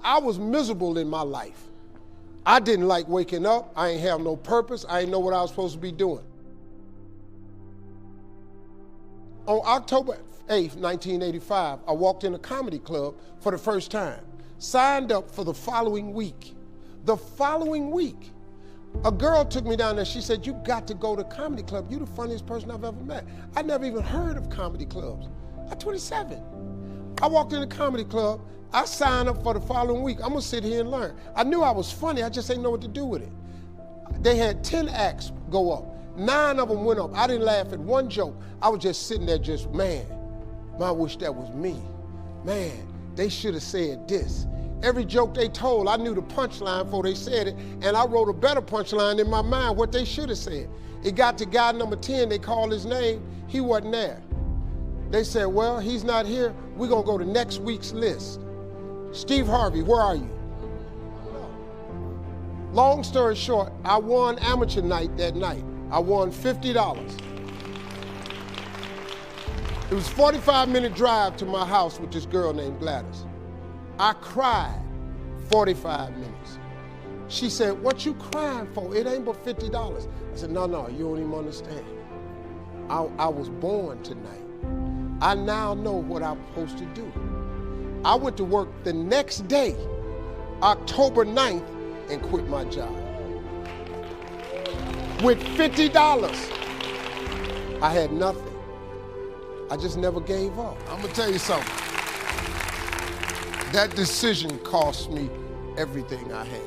I was miserable in my life. I didn't like waking up. I ain't have no purpose. I ain't know what I was supposed to be doing. On October 8th, 1985, I walked in a comedy club for the first time. Signed up for the following week. The following week, a girl took me down there. She said, you got to go to comedy club. You're the funniest person I've ever met. I never even heard of comedy clubs. I'm 27. I walked in the comedy club. I signed up for the following week. I'm gonna sit here and learn. I knew I was funny. I just didn't know what to do with it. They had 10 acts go up. 9 of them went up. I didn't laugh at one joke. I was just sitting there just, man, I wish that was me. Man, they should have said this. Every joke they told, I knew the punchline before they said it, and I wrote a better punchline in my mind, what they should have said. It got to guy number 10, they called his name, he wasn't there. They said, well, he's not here, we're gonna go to next week's list. Steve Harvey, where are you? Long story short, I won amateur night that night. I won $50. It was a 45-minute drive to my house with this girl named Gladys. I cried 45 minutes. She said, what you crying for? It ain't but $50. I said, no, you don't even understand. I was born tonight. I now know what I'm supposed to do. I went to work the next day, October 9th, and quit my job. With $50, I had nothing. I just never gave up. I'm gonna tell you something. That decision cost me everything I had.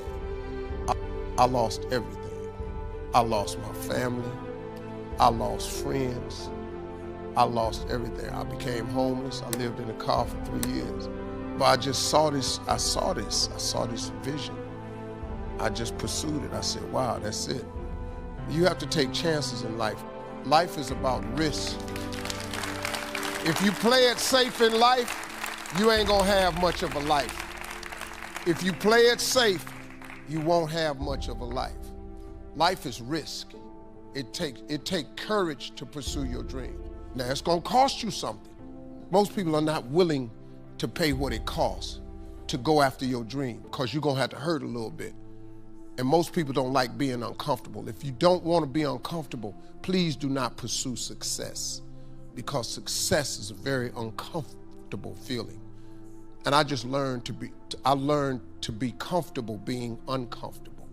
I lost everything. I lost my family. I lost friends. I lost everything. I became homeless. I lived in a car for 3 years. But I just saw this, I saw this vision. I just pursued it. I said, wow, that's it. You have to take chances in life. Life is about risk. If you play it safe in life, you ain't gonna have much of a life. If you play it safe, you won't have much of a life. Life is risk. It takes courage to pursue your dream. Now, it's gonna cost you something. Most people are not willing to pay what it costs to go after your dream, because you're gonna have to hurt a little bit. And most people don't like being uncomfortable. If you don't wanna be uncomfortable, please do not pursue success, because success is a very uncomfortable feeling. And I just learned to be comfortable being uncomfortable.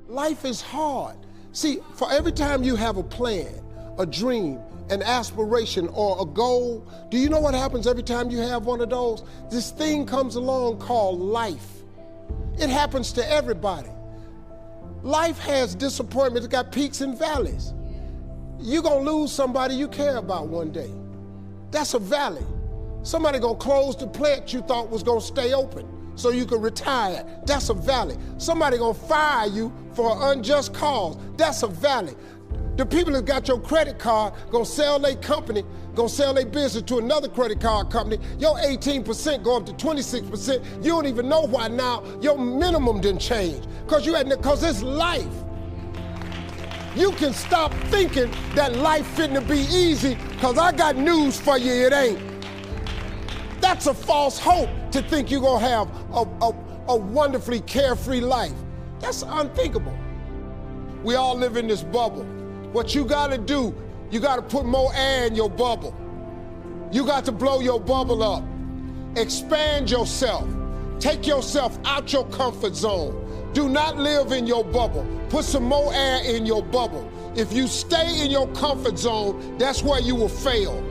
Life is hard. See, for every time you have a plan, a dream, an aspiration, or a goal, do you know what happens every time you have one of those? This thing comes along called life. It happens to everybody. Life has disappointments. It got peaks and valleys. You're gonna lose somebody you care about one day. That's a valley. Somebody gonna close the plant you thought was gonna stay open so you could retire. That's a valley. Somebody gonna fire you for an unjust cause. That's a valley. The people that got your credit card gonna sell their company, gonna sell their business to another credit card company. Your 18% go up to 26%. You don't even know why now your minimum didn't change. Cause it's life. You can stop thinking that life fitting to be easy, cause I got news for you, it ain't. That's a false hope to think you're gonna have a wonderfully carefree life. That's unthinkable. We all live in this bubble. What you gotta do, you gotta put more air in your bubble. You got to blow your bubble up. Expand yourself. Take yourself out your comfort zone. Do not live in your bubble. Put some more air in your bubble. If you stay in your comfort zone, that's where you will fail.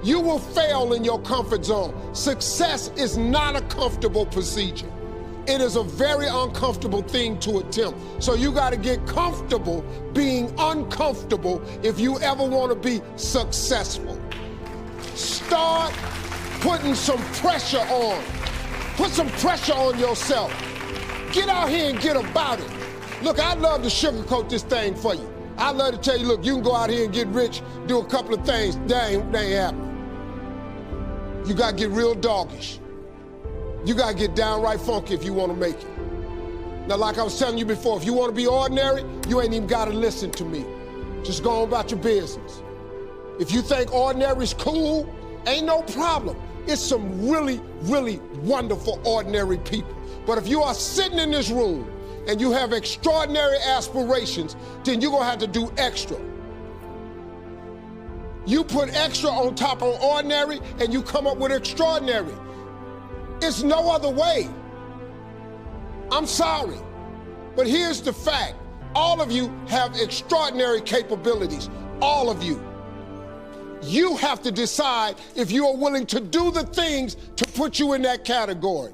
You will fail in your comfort zone. Success is not a comfortable procedure. It is a very uncomfortable thing to attempt. So you gotta get comfortable being uncomfortable if you ever wanna be successful. Start putting some pressure on. Put some pressure on yourself. Get out here and get about it. Look, I'd love to sugarcoat this thing for you. I'd love to tell you, look, you can go out here and get rich, do a couple of things. That ain't happening. You gotta get real doggish. You gotta get downright funky if you wanna make it. Now, like I was telling you before, if you wanna be ordinary, you ain't even gotta listen to me. Just go on about your business. If you think ordinary's cool, ain't no problem. It's some really, really wonderful, ordinary people. But if you are sitting in this room and you have extraordinary aspirations, then you're gonna have to do extra. You put extra on top of ordinary and you come up with extraordinary. It's no other way. I'm sorry, but here's the fact. All of you have extraordinary capabilities, all of you. You have to decide if you are willing to do the things to put you in that category.